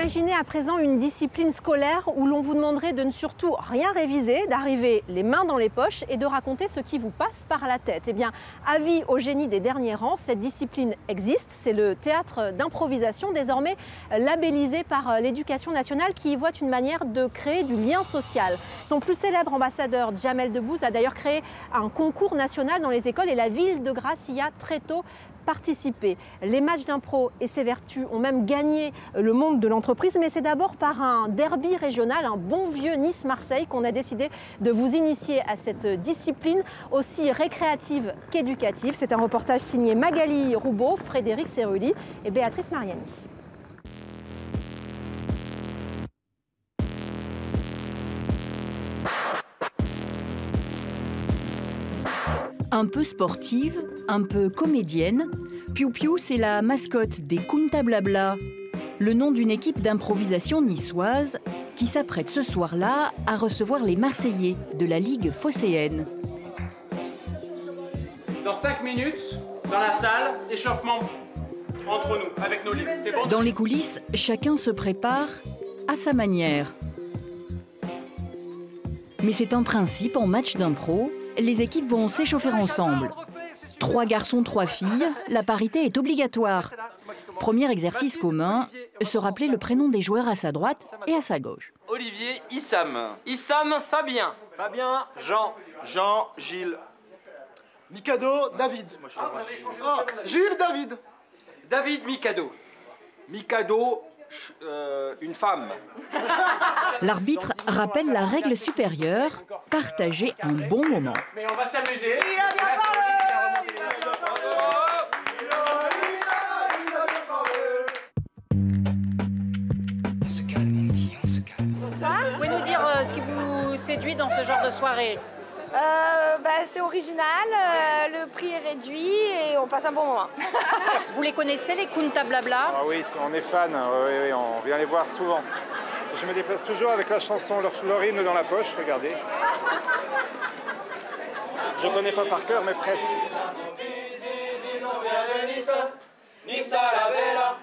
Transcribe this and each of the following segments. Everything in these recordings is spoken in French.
Imaginez à présent une discipline scolaire où l'on vous demanderait de ne surtout rien réviser, d'arriver les mains dans les poches et de raconter ce qui vous passe par la tête. Eh bien, avis au génie des derniers rangs, cette discipline existe. C'est le théâtre d'improvisation, désormais labellisé par l'Éducation nationale, qui y voit une manière de créer du lien social. Son plus célèbre ambassadeur, Jamel Debbouze, a d'ailleurs créé un concours national dans les écoles et la ville de Grasse y a très tôt participé. Les matchs d'impro et ses vertus ont même gagné le monde de l'entreprise, mais c'est d'abord par un derby régional, un bon vieux Nice-Marseille, qu'on a décidé de vous initier à cette discipline aussi récréative qu'éducative. C'est un reportage signé Magali Roubaud, Frédéric Cerulli et Béatrice Mariani. Un peu sportive, un peu comédienne, Piou Piou, c'est la mascotte des Kunta Blabla, le nom d'une équipe d'improvisation niçoise qui s'apprête ce soir-là à recevoir les Marseillais de la Ligue phocéenne. Dans 5 minutes, dans la salle, échauffement entre nous, avec nos livres. C'est bon? Dans les coulisses, chacun se prépare à sa manière. Mais c'est un principe en match d'impro. Les équipes vont s'échauffer ensemble. 3 garçons, 3 filles, la parité est obligatoire. Premier exercice commun, se rappeler le prénom des joueurs à sa droite et à sa gauche. Olivier, Issam. Issam, Fabien. Fabien, Jean. Jean, Gilles. Mikado, David. Gilles, David. David, Mikado. Mikado, une femme. L'arbitre rappelle la règle supérieure, partager un bon moment. Mais on va s'amuser. Il a bien Bonsoir. Vous pouvez nous dire ce qui vous séduit dans ce genre de soirée? C'est original, le prix est réduit et on passe un bon moment. Vous les connaissez, les Kunta Blabla? Ah oui, on est fans, oui, on vient les voir souvent. Je me déplace toujours avec la chanson, leur hymne dans la poche, regardez. Je ne connais pas par cœur, mais presque. Nice à la bella,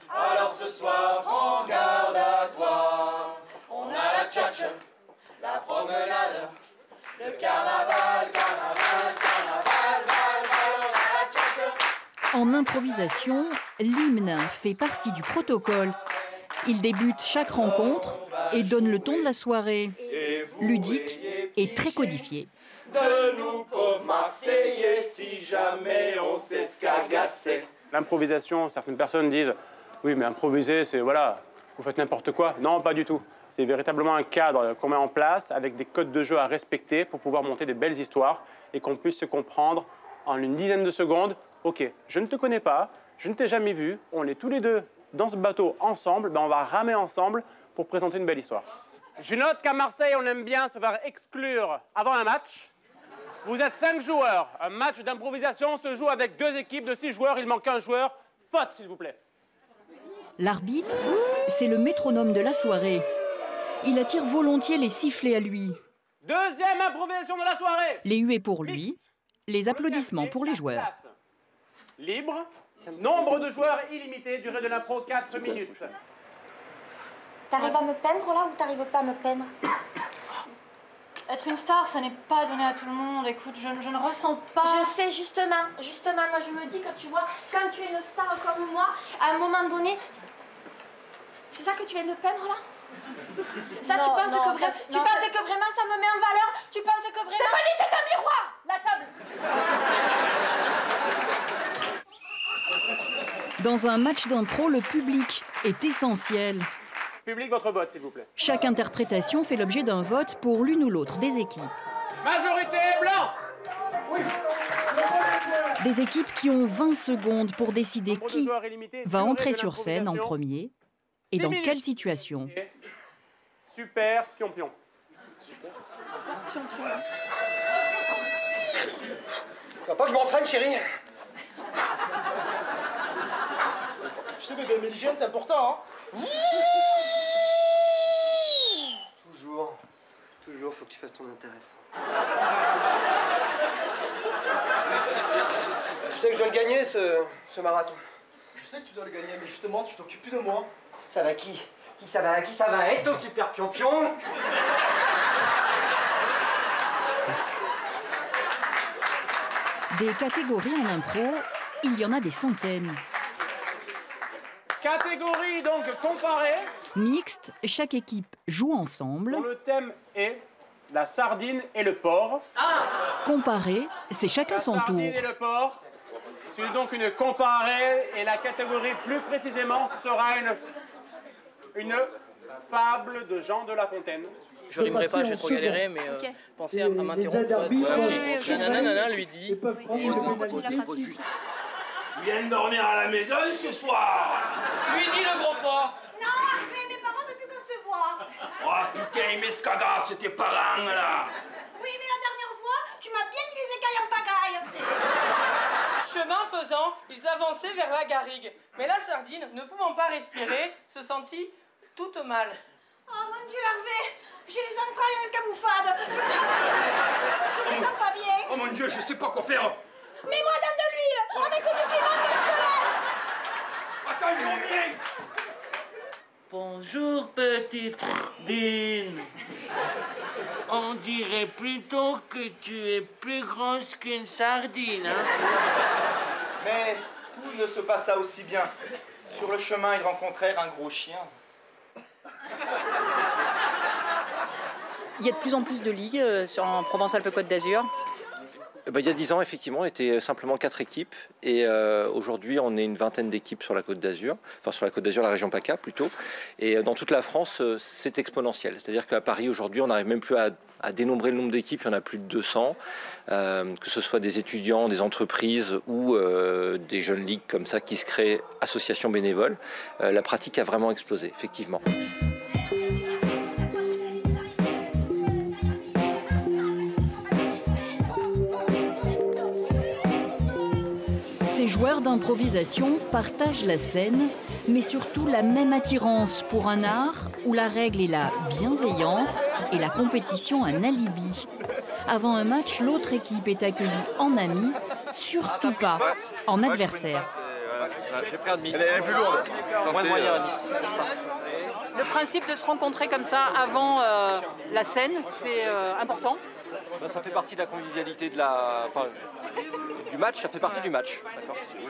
alors ce soir prends garde à toi. On a la tchatche, la promenade, le carnaval, carnaval, carnaval, on a la tchatche. En improvisation, l'hymne fait partie du protocole. Il débute chaque rencontre et donne le ton de la soirée. Ludique et très codifié. De nous pauvres Marseillais, si jamais on s'escagassait. L'improvisation, certaines personnes disent « Oui, mais improviser, c'est voilà, vous faites n'importe quoi ». Non, pas du tout. C'est véritablement un cadre qu'on met en place avec des codes de jeu à respecter pour pouvoir monter des belles histoires et qu'on puisse se comprendre en une dizaine de secondes. Ok, je ne te connais pas, je ne t'ai jamais vu, on est tous les deux dans ce bateau ensemble, on va ramer ensemble pour présenter une belle histoire. Je note qu'à Marseille, on aime bien se faire exclure avant un match. Vous êtes 5 joueurs. Un match d'improvisation se joue avec 2 équipes de 6 joueurs. Il manque un joueur. Faute, s'il vous plaît. L'arbitre, c'est le métronome de la soirée. Il attire volontiers les sifflets à lui. Deuxième improvisation de la soirée. Les huées pour lui, les applaudissements pour les joueurs. Libre, nombre de joueurs illimité, durée de l'impro 4 minutes. T'arrives à me peindre là ou t'arrives pas à me peindre? Être une star, ça n'est pas donné à tout le monde. Écoute, je ne ressens pas... Je sais, justement, moi je me dis que tu vois, quand tu es une star comme moi, à un moment donné, c'est ça que tu viens de peindre là? Ça, Non, tu penses non, que ça, non, vraiment ça me met en valeur? Tu penses que vraiment... Stéphanie, c'est un miroir! La table! Dans un match d'impro, le public est essentiel. Public, votre vote, s'il vous plaît. Chaque interprétation fait l'objet d'un vote pour l'une ou l'autre des équipes. Majorité blanc. Oui. Des équipes qui ont 20 secondes pour décider qui va entrer sur scène en premier et dans quelle situation. Super, pion-pion. Super. Pion-pion. Tu vas pas que je m'entraîne, chérie? Je sais, bébé, mais l'hygiène, c'est important, hein? Toujours, faut que tu fasses ton intéressant. Tu sais que je dois le gagner, ce marathon. Je sais que tu dois le gagner, mais justement, tu t'occupes plus de moi. Ça va qui? Qui ça va être ton super pion-pion? Des catégories en impro, il y en a des centaines. Catégorie donc comparée. Mixte, chaque équipe joue ensemble. Dont le thème est la sardine et le porc. Comparé, c'est chacun son tour. La sardine et le porc. C'est donc une comparée et la catégorie plus précisément ce sera une fable de Jean de La Fontaine. Je rimerai pas, je vais trop galérer, mais pensez à m'interrompre. Nanana lui dit. Tu viens de dormir à la maison ce soir? Lui dit le gros porc. Non, Hervé, mes parents ne veulent plus qu'on se voit. Oh putain, ils m'escagassent tes parents là. Oui, mais la dernière fois, tu m'as bien mis les écailles en pagaille. Chemin faisant, ils avançaient vers la garrigue. Mais la sardine, ne pouvant pas respirer, se sentit toute mal. Oh mon Dieu, Hervé, j'ai les entrailles en escamouffade. Je me sens pas bien. Oh mon Dieu, je sais pas quoi faire. Mets-moi dans de l'huile, avec du piment de squelette. Attends, je reviens. Bonjour, petite Dine. On dirait plutôt que tu es plus grosse qu'une sardine, hein? Mais tout ne se passa aussi bien. Sur le chemin, ils rencontrèrent un gros chien. Il y a de plus en plus de ligues en Provence-Alpes-Côte d'Azur. Il y a 10 ans, effectivement, on était simplement 4 équipes. Et aujourd'hui, on est une vingtaine d'équipes sur la Côte d'Azur. Enfin, sur la Côte d'Azur, la région PACA, plutôt. Et dans toute la France, c'est exponentiel. C'est-à-dire qu'à Paris, aujourd'hui, on n'arrive même plus à dénombrer le nombre d'équipes. Il y en a plus de 200. Que ce soit des étudiants, des entreprises ou des jeunes ligues comme ça qui se créent associations bénévoles. La pratique a vraiment explosé, effectivement. Ces joueurs d'improvisation partagent la scène, mais surtout la même attirance pour un art où la règle est la bienveillance et la compétition un alibi. Avant un match, l'autre équipe est accueillie en ami, surtout pas en adversaire. J'ai pris un demi. Elle est plus lourde. Moins de moyen à 10. Le principe de se rencontrer comme ça avant la scène, c'est important. Ça fait partie de la convivialité du match, ça fait partie du match.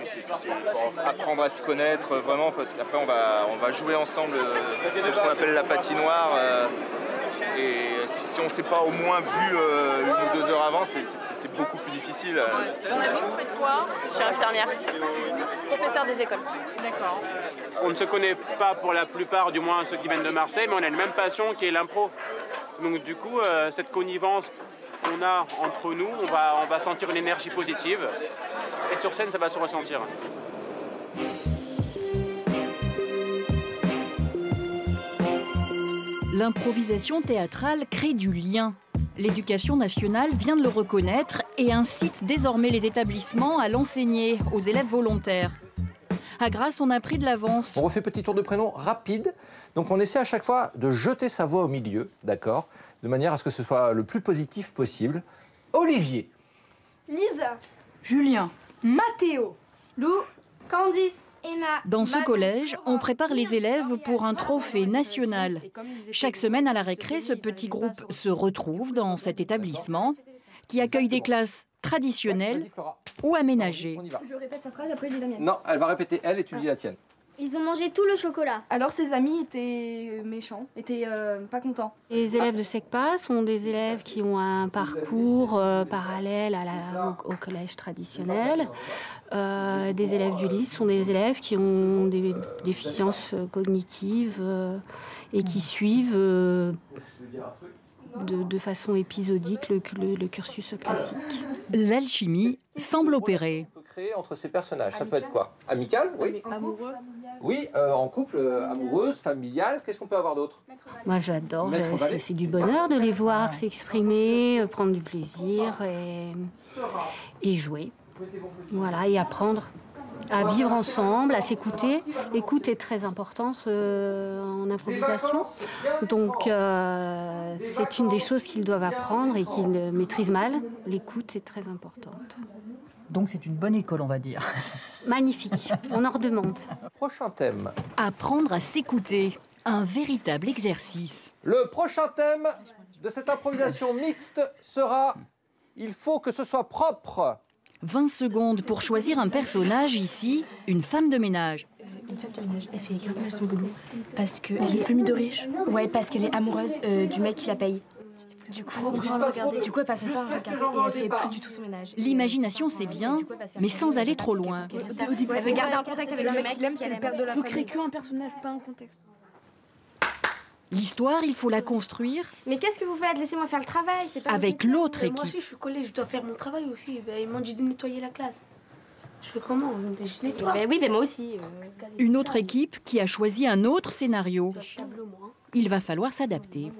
C'est pour apprendre à se connaître vraiment, parce qu'après on va jouer ensemble sur ce qu'on appelle la patinoire. Et si on ne s'est pas au moins vu 1 ou 2 heures avant, c'est beaucoup plus difficile. Mon ami, vous faites quoi? Je suis infirmière, professeure des écoles. D'accord. On ne se connaît pas pour la plupart, du moins ceux qui viennent de Marseille, mais on a une même passion qui est l'impro. Donc du coup, cette connivence qu'on a entre nous, on va sentir une énergie positive. Et sur scène, ça va se ressentir. L'improvisation théâtrale crée du lien. L'éducation nationale vient de le reconnaître et incite désormais les établissements à l'enseigner aux élèves volontaires. À Grasse, on a pris de l'avance. On refait petit tour de prénom rapide. Donc on essaie à chaque fois de jeter sa voix au milieu, d'accord, de manière à ce que ce soit le plus positif possible. Olivier. Lisa. Julien. Mathéo. Lou. Candice. Emma. Dans ce collège, on prépare les élèves pour un trophée national. Chaque semaine à la récré, ce petit groupe se retrouve dans cet établissement qui accueille des classes traditionnelles ou aménagées. Je répète sa phrase, après je dis la mienne. Non, elle va répéter elle et tu dis la tienne. Ils ont mangé tout le chocolat. Alors ses amis étaient méchants, étaient pas contents. Les élèves de SECPA sont des élèves qui ont un parcours parallèle au collège traditionnel. Des élèves du lycée sont des élèves qui ont des déficiences cognitives et qui suivent de façon épisodique le cursus classique. L'alchimie semble opérer. Créer entre ces personnages, ça peut être quoi? Amical, oui. Amoureux. Oui, en couple, amoureuse, familiale. Qu'est-ce qu'on peut avoir d'autre? Moi j'adore, c'est du bonheur de les voir s'exprimer, prendre du plaisir et jouer. Voilà, et apprendre à vivre ensemble, à s'écouter. L'écoute est très importante en improvisation. Donc c'est une des choses qu'ils doivent apprendre et qu'ils maîtrisent mal. L'écoute est très importante. Donc c'est une bonne école, on va dire. Magnifique, on en redemande. Prochain thème. Apprendre à s'écouter. Un véritable exercice. Le prochain thème de cette improvisation mixte sera « Il faut que ce soit propre ». 20 secondes pour choisir un personnage, ici, une femme de ménage. Une femme de ménage, elle fait grave mal son boulot. Parce que... Dans une famille de riches. Ouais, parce qu'elle est amoureuse du mec qui la paye. Du coup, elle passe son temps à regarder et elle fait plus du tout son ménage. L'imagination, c'est bien, mais sans aller trop loin. Elle veut garder un contact avec le mec qui aime, c'est le père de la famille. Faut créer qu'un personnage, pas un contexte. L'histoire, il faut la construire. Mais qu'est-ce que vous faites? Laissez-moi faire le travail, c'est pas avec l'autre équipe. Moi aussi, je suis au collège, je dois faire mon travail aussi. Ils m'ont dit de nettoyer la classe. Je fais comment? Je nettoie. Oui, mais moi aussi. Une autre équipe qui a choisi un autre scénario. Il va falloir s'adapter.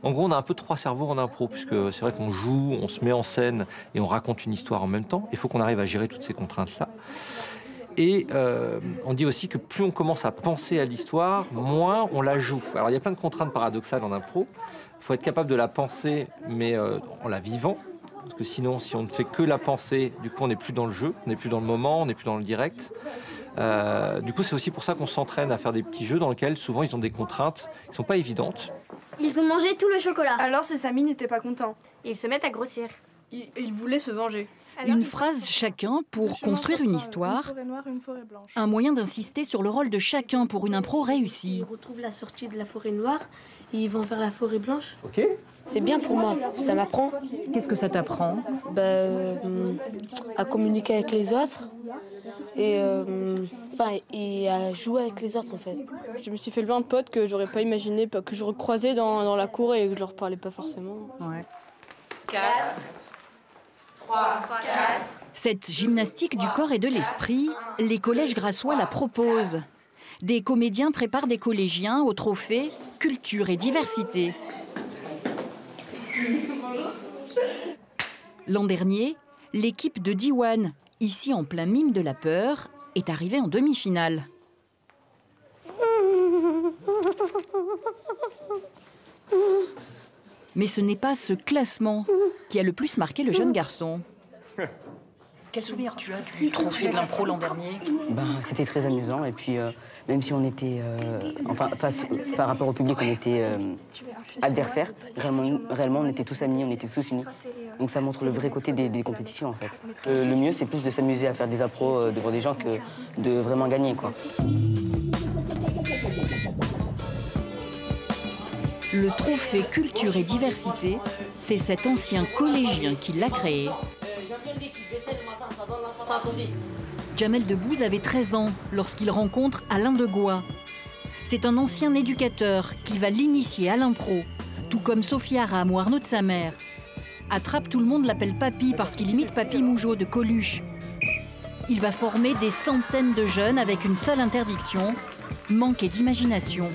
En gros, on a un peu 3 cerveaux en impro, puisque c'est vrai qu'on joue, on se met en scène et on raconte une histoire en même temps. Il faut qu'on arrive à gérer toutes ces contraintes-là. Et on dit aussi que plus on commence à penser à l'histoire, moins on la joue. Alors il y a plein de contraintes paradoxales en impro. Il faut être capable de la penser, mais en la vivant. Parce que sinon, si on ne fait que la penser, du coup on n'est plus dans le jeu, on n'est plus dans le moment, on n'est plus dans le direct. Du coup, c'est aussi pour ça qu'on s'entraîne à faire des petits jeux dans lesquels souvent ils ont des contraintes qui ne sont pas évidentes. Ils ont mangé tout le chocolat. Alors ses amis n'étaient pas contents. Ils se mettent à grossir. Ils voulaient se venger. Une phrase chacun pour construire une histoire. Une forêt noire, une forêt blanche. Un moyen d'insister sur le rôle de chacun pour une impro réussie. Ils retrouvent la sortie de la forêt noire et ils vont vers la forêt blanche. Ok. C'est bien pour moi, ça m'apprend. Qu'est-ce que ça t'apprend? À communiquer avec les autres et à jouer avec les autres en fait. Je me suis fait plein de potes que j'aurais pas imaginé, que je recroisais dans la cour et que je leur parlais pas forcément. Ouais. 4, 3, 4. Cette gymnastique du corps et de l'esprit, les collèges grassois la proposent. Des comédiens préparent des collégiens au trophée Culture et Diversité. L'an dernier, l'équipe de Diwan, ici en plein mime de la peur, est arrivée en demi-finale. Mais ce n'est pas ce classement qui a le plus marqué le jeune garçon. Quel souvenir tu as du trophée de l'impro l'an dernier? C'était très amusant et puis même si on était, par rapport au public, on était adversaires, réellement on était tous amis, on était tous unis. Donc ça montre le vrai côté des compétitions en fait. Le mieux c'est plus de s'amuser à faire des appros devant des gens que de vraiment gagner quoi. Le trophée Culture et Diversité, c'est cet ancien collégien qui l'a créé. Jamel Debbouze avait 13 ans lorsqu'il rencontre Alain Degois. C'est un ancien éducateur qui va l'initier à l'impro, tout comme Sophie Aram ou Arnaud de sa mère. Attrape, tout le monde l'appelle Papy parce qu'il imite Papy Mougeot de Coluche. Il va former des centaines de jeunes avec une seule interdiction, manquer d'imagination.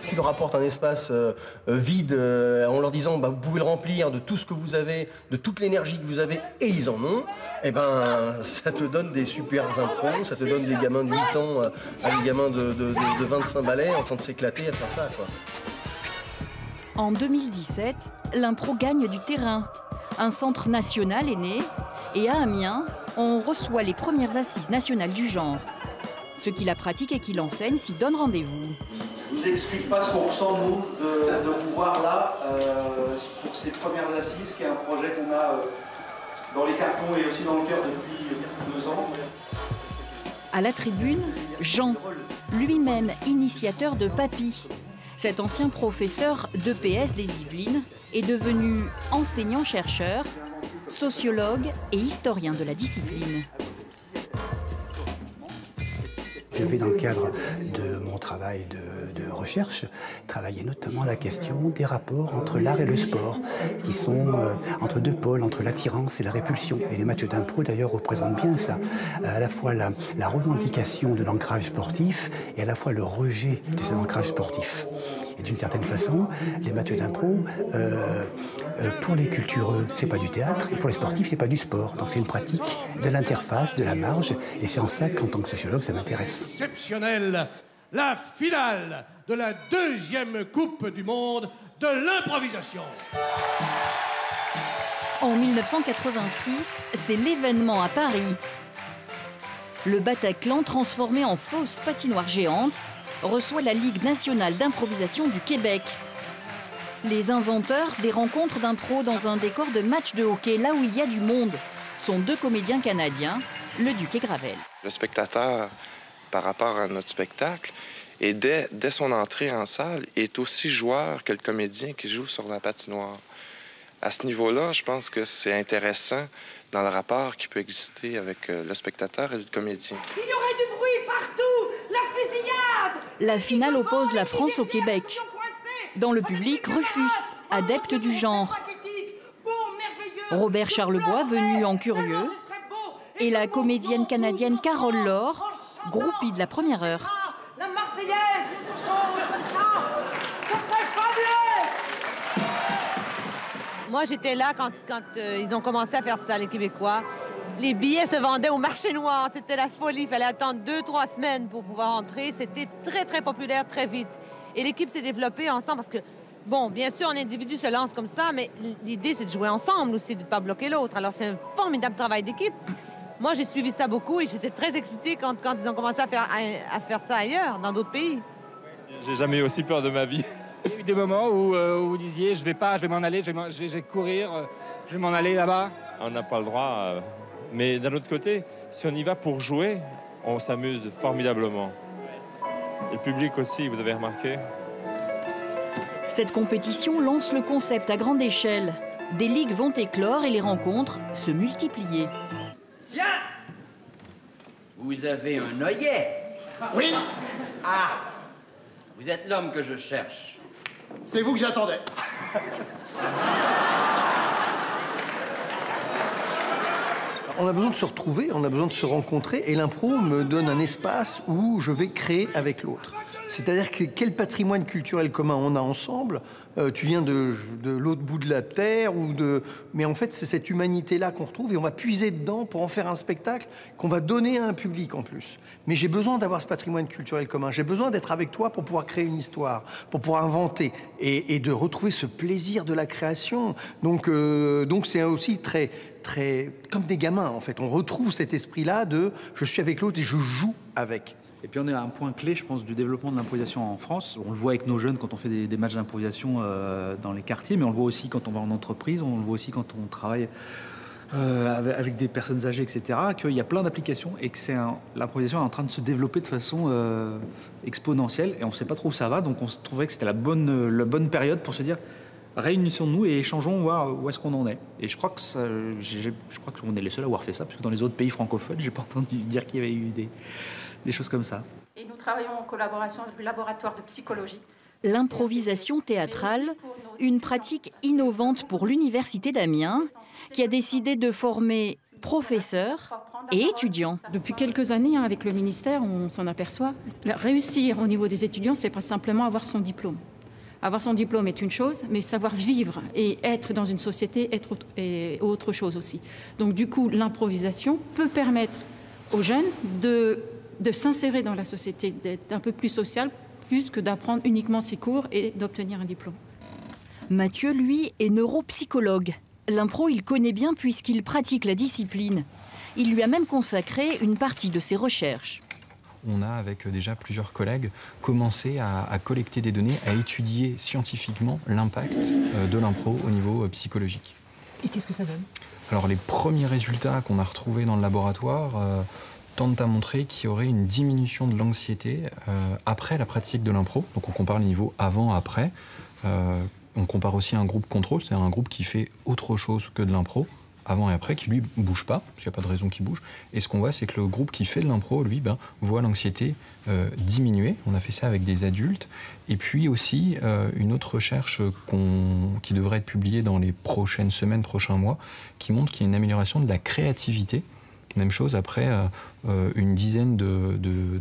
Tu leur apportes un espace vide en leur disant vous pouvez le remplir de tout ce que vous avez, de toute l'énergie que vous avez, et ils en ont, et ça te donne des super impros, ça te donne des gamins de 8 ans à des gamins de 25 balais en train de s'éclater à faire ça, quoi. En 2017, l'impro gagne du terrain. Un centre national est né, et à Amiens, on reçoit les premières assises nationales du genre. Ceux qui la pratiquent et qui l'enseignent s'y donnent rendez-vous. Je vous explique pas ce qu'on ressent, nous, de vous voir là, pour ces premières assises, qui est un projet qu'on a dans les cartons et aussi dans le cœur depuis 2 ans. À la tribune, Jean, lui-même initiateur de Papy. Cet ancien professeur d'EPS des Yvelines est devenu enseignant-chercheur, sociologue et historien de la discipline. Je vais, dans le cadre de mon travail de recherche, travailler notamment la question des rapports entre l'art et le sport, qui sont entre deux pôles, entre l'attirance et la répulsion. Et les matchs d'impro, d'ailleurs, représentent bien ça. À la fois la revendication de l'ancrage sportif et à la fois le rejet de cet ancrage sportif. Et d'une certaine façon, les matchs d'impro, pour les cultureux, c'est pas du théâtre, et pour les sportifs, c'est pas du sport. Donc c'est une pratique de l'interface, de la marge, et c'est en ça qu'en tant que sociologue, ça m'intéresse. Exceptionnelle, la finale de la 2e Coupe du Monde de l'improvisation. En 1986, c'est l'événement à Paris. Le Bataclan, transformé en fausse patinoire géante, reçoit la Ligue nationale d'improvisation du Québec. Les inventeurs des rencontres d'impro dans un décor de match de hockey, là où il y a du monde, sont 2 comédiens canadiens, Leduc et Gravel. Le spectateur, par rapport à notre spectacle, et dès son entrée en salle, est aussi joueur que le comédien qui joue sur la patinoire. À ce niveau-là, je pense que c'est intéressant dans le rapport qui peut exister avec le spectateur et le comédien. Il y aurait du bruit partout! La fusillade! La finale oppose la France au Québec. Dans le public, Rufus, adepte du genre. Robert Charlebois, venu en curieux. Et la comédienne canadienne Carole Laure, groupie de la première heure. La Marseillaise, quelque chose comme ça! Ce serait fabuleux! Moi, j'étais là quand ils ont commencé à faire ça, les Québécois. Les billets se vendaient au marché noir. C'était la folie. Il fallait attendre 2-3 semaines pour pouvoir entrer. C'était très, très populaire, très vite. Et l'équipe s'est développée ensemble parce que, bon, bien sûr, un individu se lance comme ça, mais l'idée, c'est de jouer ensemble aussi, de ne pas bloquer l'autre. Alors, c'est un formidable travail d'équipe. Moi, j'ai suivi ça beaucoup et j'étais très excitée quand ils ont commencé à faire ça ailleurs, dans d'autres pays. J'ai jamais eu aussi peur de ma vie. Il y a eu des moments où vous disiez, je vais m'en aller, je vais courir, je vais m'en aller là-bas. On n'a pas le droit, mais d'un autre côté, si on y va pour jouer, on s'amuse formidablement. Et le public aussi, vous avez remarqué. Cette compétition lance le concept à grande échelle. Des ligues vont éclore et les rencontres se multiplier. Tiens! Vous avez un œillet? Oui! Ah! Vous êtes l'homme que je cherche. C'est vous que j'attendais. On a besoin de se retrouver, on a besoin de se rencontrer, et l'impro me donne un espace où je vais créer avec l'autre. C'est-à-dire que quel patrimoine culturel commun on a ensemble. Tu viens de l'autre bout de la terre, mais en fait c'est cette humanité-là qu'on retrouve et on va puiser dedans pour en faire un spectacle qu'on va donner à un public en plus. Mais j'ai besoin d'avoir ce patrimoine culturel commun, j'ai besoin d'être avec toi pour pouvoir créer une histoire, pour pouvoir inventer et de retrouver ce plaisir de la création. Donc c'est aussi très comme des gamins en fait. On retrouve cet esprit-là de je suis avec l'autre et je joue avec. Et puis on est à un point clé, je pense, du développement de l'improvisation en France. On le voit avec nos jeunes quand on fait des matchs d'improvisation dans les quartiers, mais on le voit aussi quand on va en entreprise, on le voit aussi quand on travaille avec des personnes âgées, etc., qu'il y a plein d'applications et que l'improvisation est en train de se développer de façon exponentielle et on ne sait pas trop où ça va, donc on se trouvait que c'était la bonne période pour se dire réunissons-nous et échangeons, voir où est-ce qu'on en est. Et je crois qu'on est les seuls à avoir fait ça, parce que dans les autres pays francophones, j'ai pas entendu dire qu'il y avait eu des choses comme ça. Et nous travaillons en collaboration avec le laboratoire de psychologie. L'improvisation théâtrale, une pratique innovante pour l'Université d'Amiens, qui a décidé de former professeurs et étudiants. Depuis quelques années, avec le ministère, on s'en aperçoit. Réussir au niveau des étudiants, c'est pas simplement avoir son diplôme. Avoir son diplôme est une chose, mais savoir vivre et être dans une société est autre chose aussi. Donc du coup, l'improvisation peut permettre aux jeunes de s'insérer dans la société, d'être un peu plus social, plus que d'apprendre uniquement ses cours et d'obtenir un diplôme. Mathieu, lui, est neuropsychologue. L'impro, il connaît bien puisqu'il pratique la discipline. Il lui a même consacré une partie de ses recherches. On a, avec déjà plusieurs collègues, commencé à collecter des données, à étudier scientifiquement l'impact de l'impro au niveau psychologique. Et qu'est-ce que ça donne? Alors, les premiers résultats qu'on a retrouvés dans le laboratoire tentent à montrer qu'il y aurait une diminution de l'anxiété après la pratique de l'impro. Donc, on compare les niveaux avant-après. On compare aussi un groupe contrôle, c'est-à-dire un groupe qui fait autre chose que de l'impro, avant et après, qui lui bouge pas, parce qu'il n'y a pas de raison qu'il bouge. Et ce qu'on voit, c'est que le groupe qui fait de l'impro, lui, voit l'anxiété diminuer. On a fait ça avec des adultes. Et puis aussi, une autre recherche qui devrait être publiée dans les prochaines semaines, prochains mois, qui montre qu'il y a une amélioration de la créativité. Même chose après une dizaine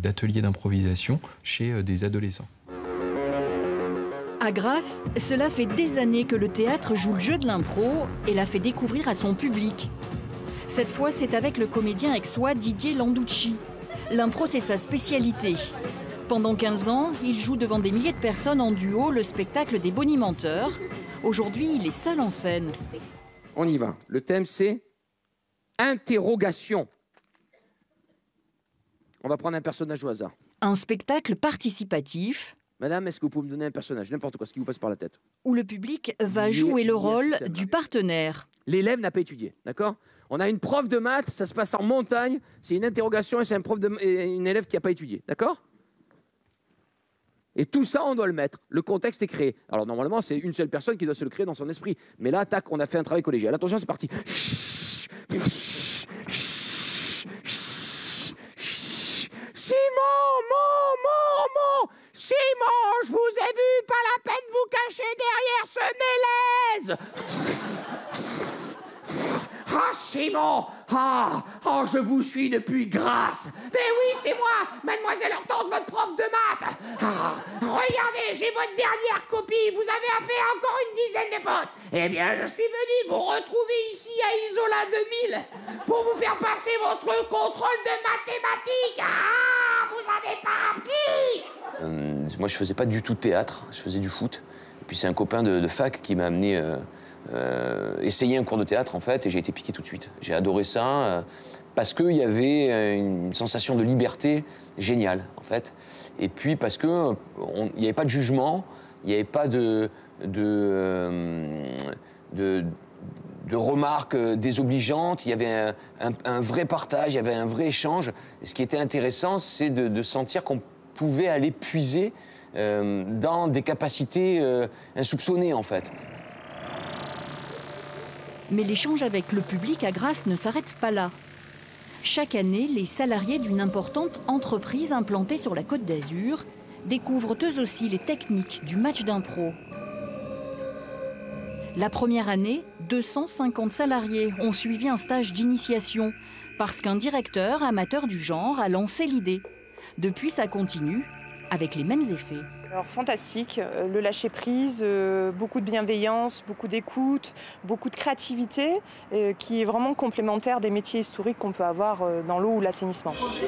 d'ateliers d'improvisation chez des adolescents. À Grasse, cela fait des années que le théâtre joue le jeu de l'impro et l'a fait découvrir à son public. Cette fois, c'est avec le comédien aixois Didier Landucci. L'impro, c'est sa spécialité. Pendant 15 ans, il joue devant des milliers de personnes en duo le spectacle des bonimenteurs. Aujourd'hui, il est seul en scène. On y va. Le thème, c'est interrogation. On va prendre un personnage au hasard. Un spectacle participatif. Madame, est-ce que vous pouvez me donner un personnage, n'importe quoi, ce qui vous passe par la tête? Où le public va jouer le rôle du partenaire. L'élève n'a pas étudié, d'accord? On a une prof de maths, ça se passe en montagne, c'est une interrogation et c'est une élève qui n'a pas étudié, d'accord? Et tout ça, on doit le mettre. Le contexte est créé. Alors normalement, c'est une seule personne qui doit se le créer dans son esprit. Mais là, tac, on a fait un travail collégial. Attention, c'est parti. Simon, Simon, je vous ai vu, pas la peine de vous cacher derrière ce mélèze. Ah, Simon, je vous suis depuis grâce. Mais oui, c'est moi, mademoiselle Hortense, votre prof de maths. Regardez, j'ai votre dernière copie. Vous avez fait encore une dizaine de fautes. Eh bien, je suis venu vous retrouver ici à Isola 2000 pour vous faire passer votre contrôle de mathématiques. Vous avez pas appris. Moi, je faisais pas du tout de théâtre, je faisais du foot. Et puis c'est un copain de fac qui m'a amené essayer un cours de théâtre, en fait, et j'ai été piqué tout de suite. J'ai adoré ça parce qu'il y avait une sensation de liberté géniale, en fait. Et puis parce qu'il n'y avait pas de jugement, il n'y avait pas de remarques désobligeantes, il y avait un vrai partage, il y avait un vrai échange. Et ce qui était intéressant, c'est de sentir qu'on pouvait aller puiser dans des capacités insoupçonnées, en fait. Mais l'échange avec le public à Grasse ne s'arrête pas là. Chaque année, les salariés d'une importante entreprise implantée sur la Côte d'Azur découvrent eux aussi les techniques du match d'impro. La première année, 250 salariés ont suivi un stage d'initiation parce qu'un directeur amateur du genre a lancé l'idée. Depuis, ça continue, avec les mêmes effets. Alors fantastique, le lâcher-prise, beaucoup de bienveillance, beaucoup d'écoute, beaucoup de créativité, qui est vraiment complémentaire des métiers historiques qu'on peut avoir dans l'eau ou l'assainissement. C'est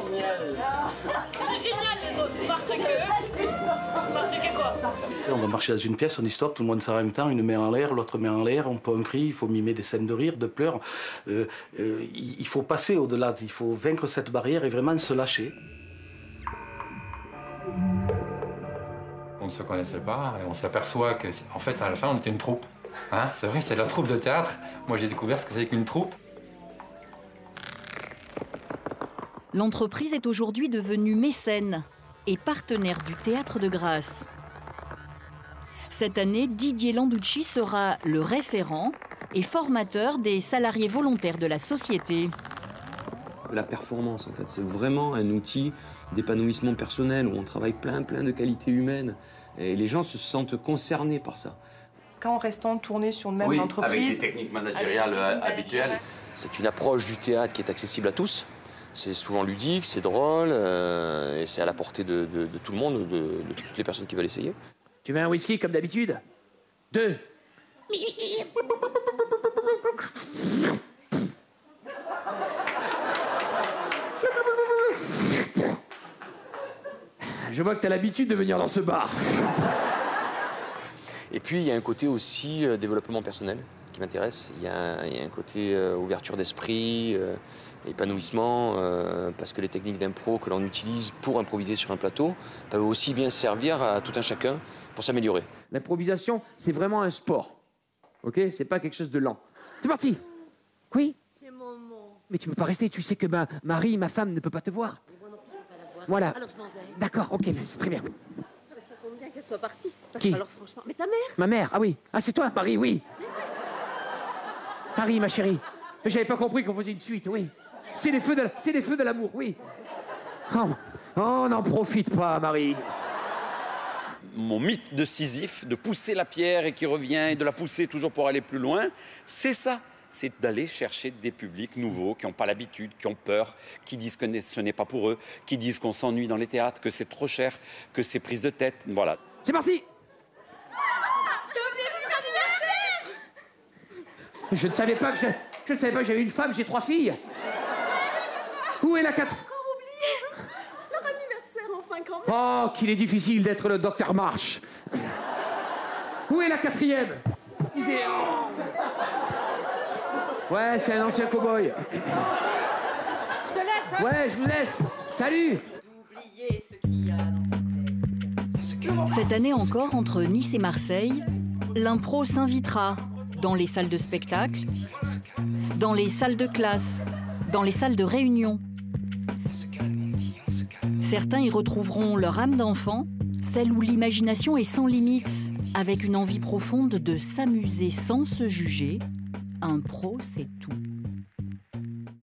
génial les autres, parce que quoi? On va marcher dans une pièce, on histoire, tout le monde s'arrête en même temps, une main en l'air, l'autre main en l'air, on peut un cri, il faut mimer des scènes de rire, de pleurs. Il faut passer au-delà, il faut vaincre cette barrière et vraiment se lâcher. On ne se connaissait pas et on s'aperçoit qu'en fait, à la fin, on était une troupe. Hein, c'est vrai, c'est la troupe de théâtre. Moi, j'ai découvert ce que c'est qu'une troupe. L'entreprise est aujourd'hui devenue mécène et partenaire du Théâtre de Grasse. Cette année, Didier Landucci sera le référent et formateur des salariés volontaires de la société. La performance, en fait, c'est vraiment un outil d'épanouissement personnel où on travaille plein de qualités humaines et les gens se sentent concernés par ça. Quand restons tournés sur une même entreprise... avec des techniques managériales habituelles. C'est une approche du théâtre qui est accessible à tous. C'est souvent ludique, c'est drôle et c'est à la portée de tout le monde, de toutes les personnes qui veulent essayer. Tu veux un whisky comme d'habitude? 2. Je vois que tu as l'habitude de venir dans ce bar. Et puis, il y a un côté aussi développement personnel qui m'intéresse. Il y a un côté ouverture d'esprit, épanouissement, parce que les techniques d'impro que l'on utilise pour improviser sur un plateau peuvent aussi bien servir à tout un chacun pour s'améliorer. L'improvisation, c'est vraiment un sport. Ok? C'est pas quelque chose de lent. C'est parti. Oui? C'est mon mot. Mais tu peux pas rester, tu sais que Marie, ma femme, ne peut pas te voir. Voilà. Alors je m'en vais. D'accord, ok, très bien. Ça tombe bien qu'elle soit partie. Parce Qui? que alors franchement, mais ta mère. Ma mère, ah oui. Ah, c'est toi, Marie, oui. Marie, ma chérie. Mais j'avais pas compris qu'on faisait une suite, oui. C'est les feux de l'amour, oui. Oh, n'en profite pas, Marie. Mon mythe de Sisyphe, de pousser la pierre et qui revient, et de la pousser toujours pour aller plus loin, c'est ça. C'est d'aller chercher des publics nouveaux qui n'ont pas l'habitude, qui ont peur, qui disent que ce n'est pas pour eux, qui disent qu'on s'ennuie dans les théâtres, que c'est trop cher, que c'est prise de tête, voilà. C'est parti. C'est oublié mon anniversaire. Je ne savais pas que j'avais une femme, j'ai 3 filles. Où est la 4? Encore oublié leur anniversaire, enfin quand même. Oh, qu'il est difficile d'être le Dr March. Où est la 4e? Ouais, c'est un ancien cow-boy. Je te laisse, hein. Ouais, je vous laisse. Salut! Cette année encore, entre Nice et Marseille, l'impro s'invitera dans les salles de spectacle, dans les salles de classe, dans les salles de réunion. Certains y retrouveront leur âme d'enfant, celle où l'imagination est sans limite, avec une envie profonde de s'amuser sans se juger. Impro, c'est tout.